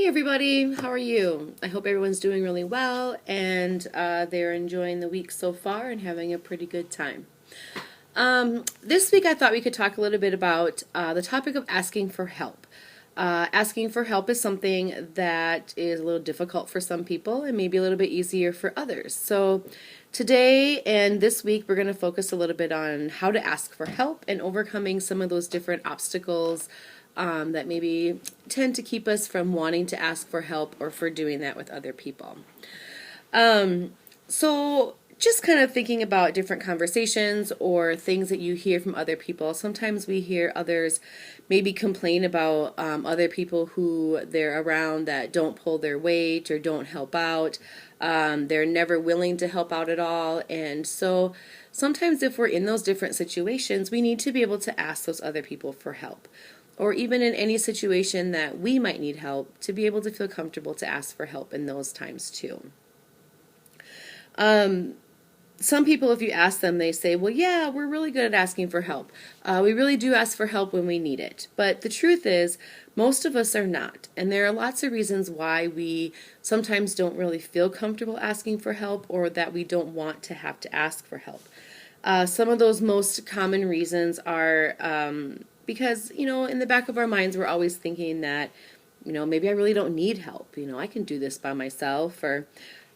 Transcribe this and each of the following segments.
Hey everybody, how are you? I hope everyone's doing really well and they're enjoying the week so far and having a pretty good time. This week I thought we could talk a little bit about the topic of asking for help. Asking for help is something that is a little difficult for some people and maybe a little bit easier for others. So today and this week we're going to focus a little bit on how to ask for help and overcoming some of those different obstacles that maybe tend to keep us from wanting to ask for help or for doing that with other people. So just kind of thinking about different conversations or things that you hear from other people. Sometimes we hear others maybe complain about other people who they're around that don't pull their weight or don't help out. They're never willing to help out at all. And so sometimes if we're in those different situations, we need to be able to ask those other people for help. Or even in any situation that we might need help, to be able to feel comfortable to ask for help in those times too. Some people, if you ask them, they say, well, yeah, we're really good at asking for help. We really do ask for help when we need it. But the truth is, most of us are not. And there are lots of reasons why we sometimes don't really feel comfortable asking for help or that we don't want to have to ask for help. Some of those most common reasons are because, in the back of our minds, we're always thinking that, maybe I really don't need help. I can do this by myself, or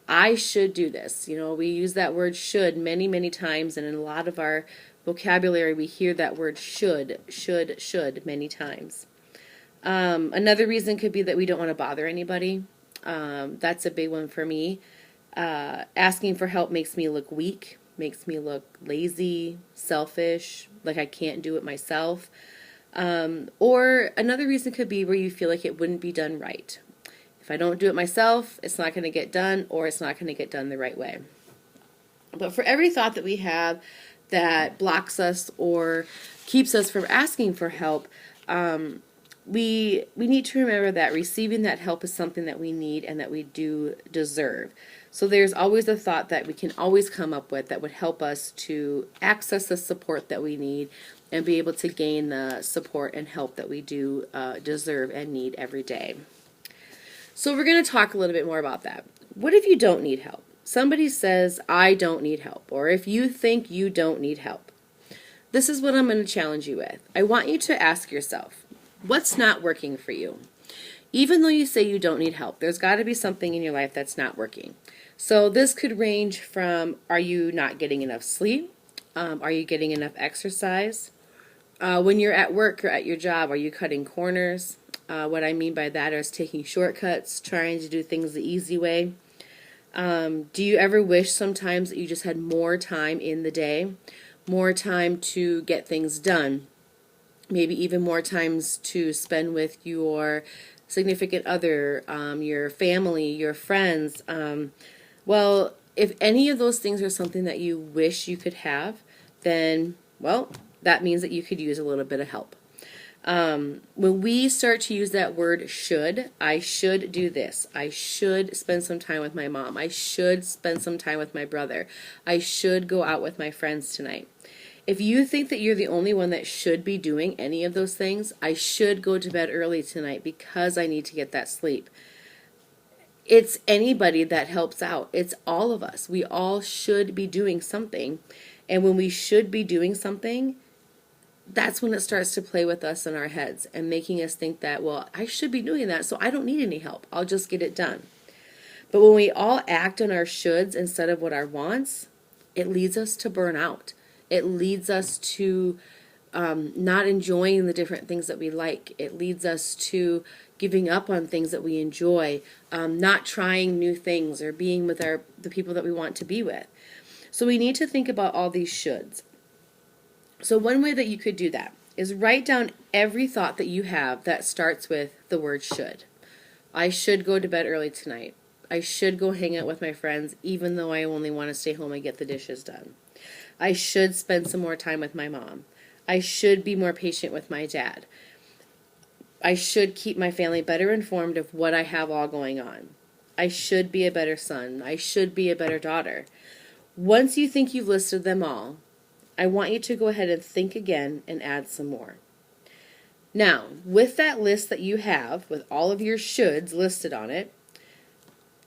I should do this. We use that word should many, many times, and in a lot of our vocabulary, we hear that word should many times. Another reason could be that we don't want to bother anybody. That's a big one for me. Asking for help makes me look weak, makes me look lazy, selfish, like I can't do it myself. Or another reason could be where you feel like it wouldn't be done right. If I don't do it myself, it's not going to get done, or it's not going to get done the right way. But for every thought that we have that blocks us or keeps us from asking for help, we need to remember that receiving that help is something that we need and that we do deserve. So there's always a thought that we can always come up with that would help us to access the support that we need and be able to gain the support and help that we do deserve and need every day. So we're going to talk a little bit more about that. What if you don't need help? Somebody says, I don't need help, or if you think you don't need help. This is what I'm going to challenge you with. I want you to ask yourself, what's not working for you? Even though you say you don't need help, there's got to be something in your life that's not working. So this could range from, are you not getting enough sleep? Are you getting enough exercise? When you're at work or at your job, are you cutting corners? What I mean by that is taking shortcuts, trying to do things the easy way. Do you ever wish sometimes that you just had more time in the day, more time to get things done? Maybe even more times to spend with your significant other, your family, your friends. Well, if any of those things are something that you wish you could have, then, well, that means that you could use a little bit of help. When we start to use that word should, I should do this. I should spend some time with my mom. I should spend some time with my brother. I should go out with my friends tonight. If you think that you're the only one that should be doing any of those things, I should go to bed early tonight because I need to get that sleep. It's anybody that helps out. It's all of us. We all should be doing something. And when we should be doing something, that's when it starts to play with us in our heads and making us think that, well, I should be doing that, so I don't need any help. I'll just get it done. But when we all act on our shoulds instead of what our wants, it leads us to burnout. It leads us to not enjoying the different things that we like. It leads us to giving up on things that we enjoy, not trying new things or being with the people that we want to be with. So we need to think about all these shoulds. So one way that you could do that is write down every thought that you have that starts with the word should. I should go to bed early tonight. I should go hang out with my friends even though I only want to stay home and get the dishes done. I should spend some more time with my mom. I should be more patient with my dad. I should keep my family better informed of what I have all going on. I should be a better son. I should be a better daughter. Once you think you've listed them all, I want you to go ahead and think again and add some more. Now, with that list that you have, with all of your shoulds listed on it,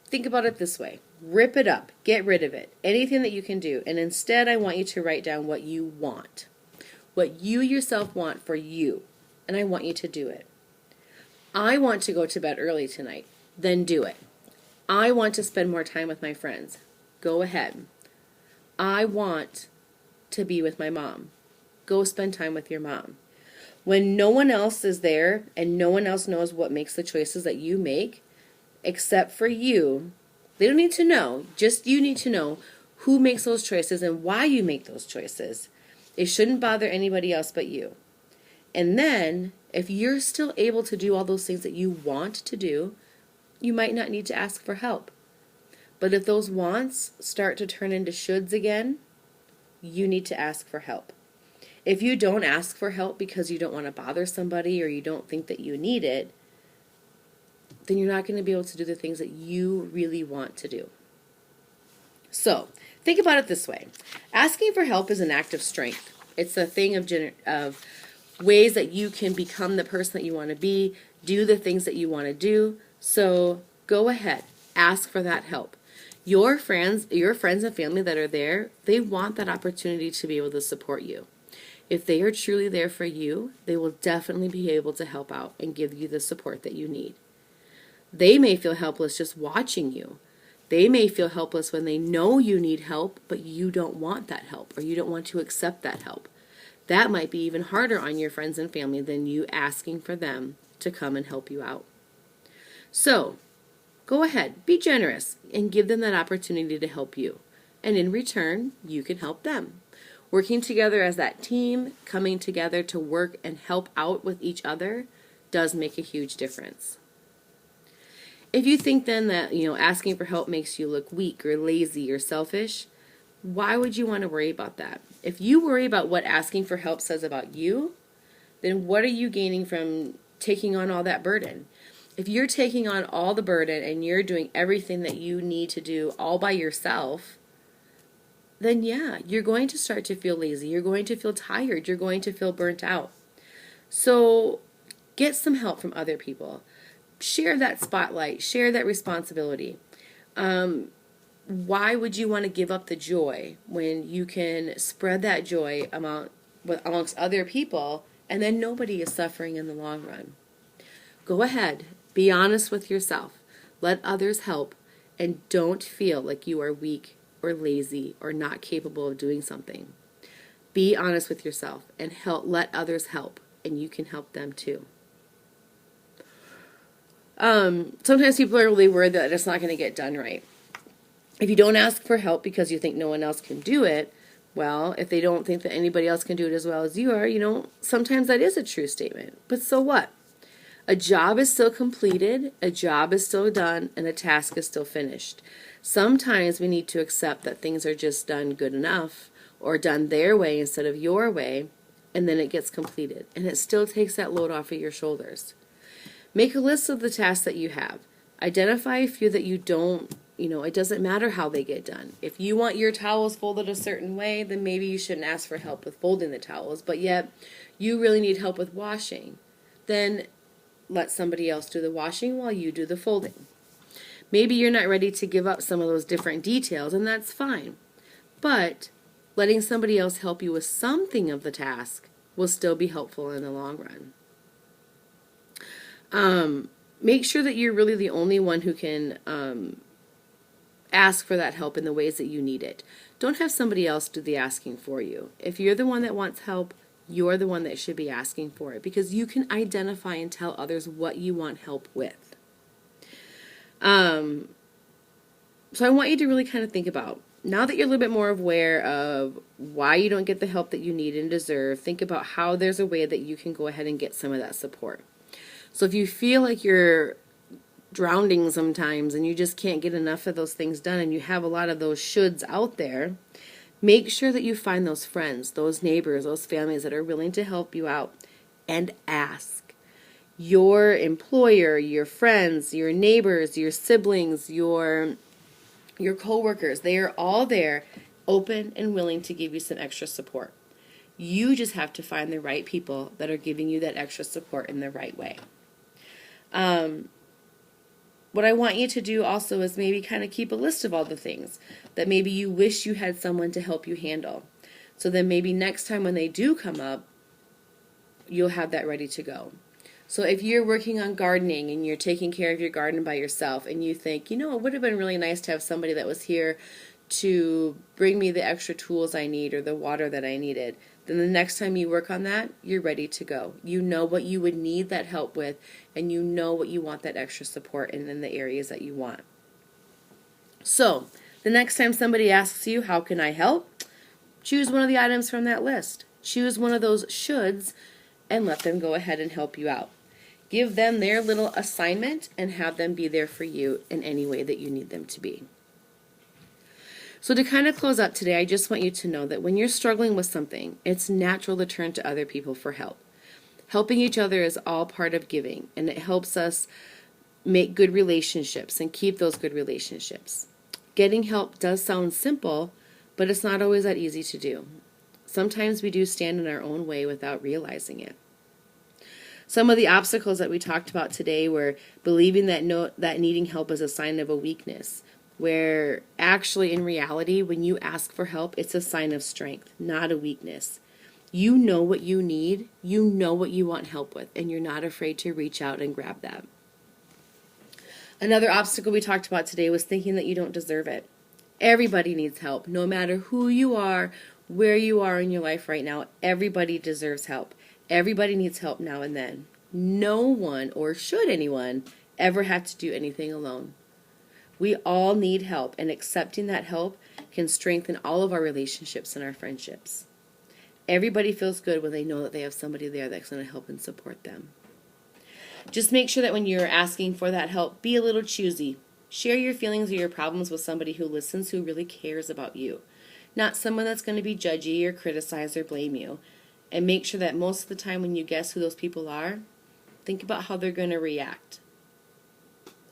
think about it this way. Rip it up. Get rid of it. Anything that you can do. And instead, I want you to write down what you want. What you yourself want for you. And I want you to do it. I want to go to bed early tonight. Then do it. I want to spend more time with my friends. Go ahead. I want to be with my mom. Go spend time with your mom. When no one else is there and no one else knows what makes the choices that you make, except for you, they don't need to know. Just you need to know who makes those choices and why you make those choices. It shouldn't bother anybody else but you. And then, if you're still able to do all those things that you want to do, you might not need to ask for help. But if those wants start to turn into shoulds again, you need to ask for help. If you don't ask for help because you don't want to bother somebody or you don't think that you need it, then you're not going to be able to do the things that you really want to do. So, think about it this way. Asking for help is an act of strength. It's a thing of ways that you can become the person that you want to be, do the things that you want to do. So, go ahead. Ask for that help. Your friends and family that are there, they want that opportunity to be able to support you. If they are truly there for you, they will definitely be able to help out and give you the support that you need. They may feel helpless just watching you. They may feel helpless when they know you need help, but you don't want that help or you don't want to accept that help. That might be even harder on your friends and family than you asking for them to come and help you out. So, go ahead, be generous, and give them that opportunity to help you. And in return, you can help them. Working together as that team, coming together to work and help out with each other does make a huge difference. If you think then that, asking for help makes you look weak or lazy or selfish, why would you want to worry about that? If you worry about what asking for help says about you, then what are you gaining from taking on all that burden? If you're taking on all the burden and you're doing everything that you need to do all by yourself, then yeah, you're going to start to feel lazy. You're going to feel tired. You're going to feel burnt out. So get some help from other people. Share that spotlight. Share that responsibility. Why would you want to give up the joy when you can spread that joy amongst other people and then nobody is suffering in the long run? Go ahead. Be honest with yourself. Let others help and don't feel like you are weak or lazy or not capable of doing something. Be honest with yourself and let others help, and you can help them too. Sometimes people are really worried that it's not going to get done right. If you don't ask for help because you think no one else can do it, well, if they don't think that anybody else can do it as well as you are, sometimes that is a true statement. But so what? A job is still completed, a job is still done, and a task is still finished. Sometimes we need to accept that things are just done good enough or done their way instead of your way, and then it gets completed. And it still takes that load off of your shoulders. Make a list of the tasks that you have. Identify a few that you don't, it doesn't matter how they get done. If you want your towels folded a certain way, then maybe you shouldn't ask for help with folding the towels, but yet you really need help with washing. Then let somebody else do the washing while you do the folding. Maybe you're not ready to give up some of those different details, and that's fine. But letting somebody else help you with something of the task will still be helpful in the long run. Make sure that you're really the only one who can ask for that help in the ways that you need it. Don't have somebody else do the asking for you. If you're the one that wants help, you're the one that should be asking for it because you can identify and tell others what you want help with. So I want you to really kind of think about, now that you're a little bit more aware of why you don't get the help that you need and deserve, think about how there's a way that you can go ahead and get some of that support. So if you feel like you're drowning sometimes and you just can't get enough of those things done and you have a lot of those shoulds out there, make sure that you find those friends, those neighbors, those families that are willing to help you out and ask. Your employer, your friends, your neighbors, your siblings, your coworkers, they are all there open and willing to give you some extra support. You just have to find the right people that are giving you that extra support in the right way. What I want you to do also is maybe kind of keep a list of all the things that maybe you wish you had someone to help you handle. So then maybe next time when they do come up, you'll have that ready to go. So if you're working on gardening and you're taking care of your garden by yourself and you think, it would have been really nice to have somebody that was here to bring me the extra tools I need or the water that I needed, then the next time you work on that, you're ready to go. You know what you would need that help with, and you know what you want that extra support in the areas that you want. So the next time somebody asks you, how can I help? Choose one of the items from that list. Choose one of those shoulds and let them go ahead and help you out. Give them their little assignment and have them be there for you in any way that you need them to be. So to kind of close up today, I just want you to know that when you're struggling with something, it's natural to turn to other people for help. Helping each other is all part of giving, and it helps us make good relationships and keep those good relationships. Getting help does sound simple, but it's not always that easy to do. Sometimes we do stand in our own way without realizing it. Some of the obstacles that we talked about today were believing that needing help is a sign of a weakness, where actually in reality, when you ask for help, it's a sign of strength, not a weakness. You know what you need, you know what you want help with, and you're not afraid to reach out and grab that. Another obstacle we talked about today was thinking that you don't deserve it. Everybody needs help, no matter who you are, where you are in your life right now. Everybody deserves help. Everybody needs help now and then. No one, or should anyone, ever have to do anything alone. We all need help, and accepting that help can strengthen all of our relationships and our friendships. Everybody feels good when they know that they have somebody there that's going to help and support them. Just make sure that when you're asking for that help, be a little choosy. Share your feelings or your problems with somebody who listens, who really cares about you. Not someone that's going to be judgy or criticize or blame you. And make sure that most of the time when you guess who those people are, think about how they're going to react.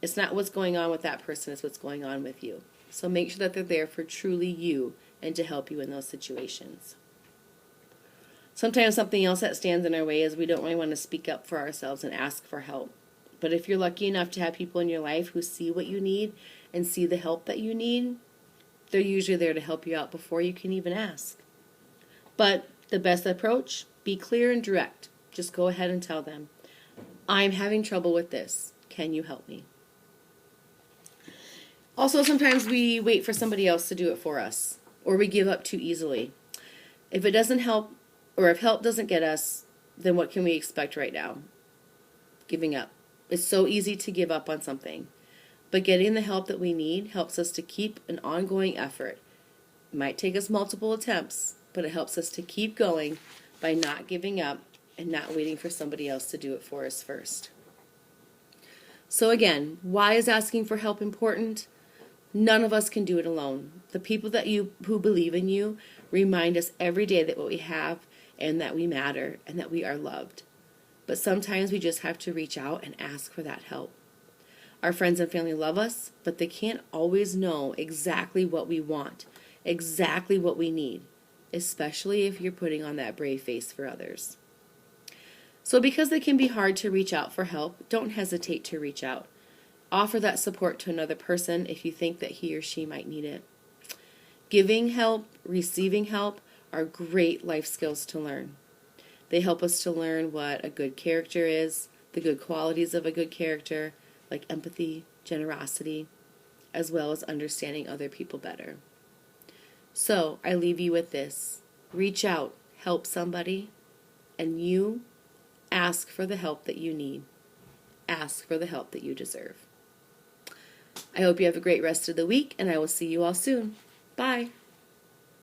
It's not what's going on with that person, it's what's going on with you. So make sure that they're there for truly you and to help you in those situations. Sometimes something else that stands in our way is we don't really want to speak up for ourselves and ask for help. But if you're lucky enough to have people in your life who see what you need and see the help that you need, they're usually there to help you out before you can even ask. But the best approach, be clear and direct. Just go ahead and tell them, I'm having trouble with this. Can you help me? Also, sometimes we wait for somebody else to do it for us, or we give up too easily. If it doesn't help, or if help doesn't get us, then what can we expect right now? Giving up. It's so easy to give up on something. But getting the help that we need helps us to keep an ongoing effort. It might take us multiple attempts, but it helps us to keep going by not giving up and not waiting for somebody else to do it for us first. So again, why is asking for help important? None of us can do it alone. The people who believe in you remind us every day that what we have and that we matter and that we are loved. But sometimes we just have to reach out and ask for that help. Our friends and family love us, but they can't always know exactly what we want, exactly what we need, especially if you're putting on that brave face for others. So because it can be hard to reach out for help, don't hesitate to reach out. Offer that support to another person if you think that he or she might need it. Giving help, receiving help are great life skills to learn. They help us to learn what a good character is, the good qualities of a good character, like empathy, generosity, as well as understanding other people better. So I leave you with this. Reach out, help somebody, and you ask for the help that you need. Ask for the help that you deserve. I hope you have a great rest of the week, and I will see you all soon. Bye.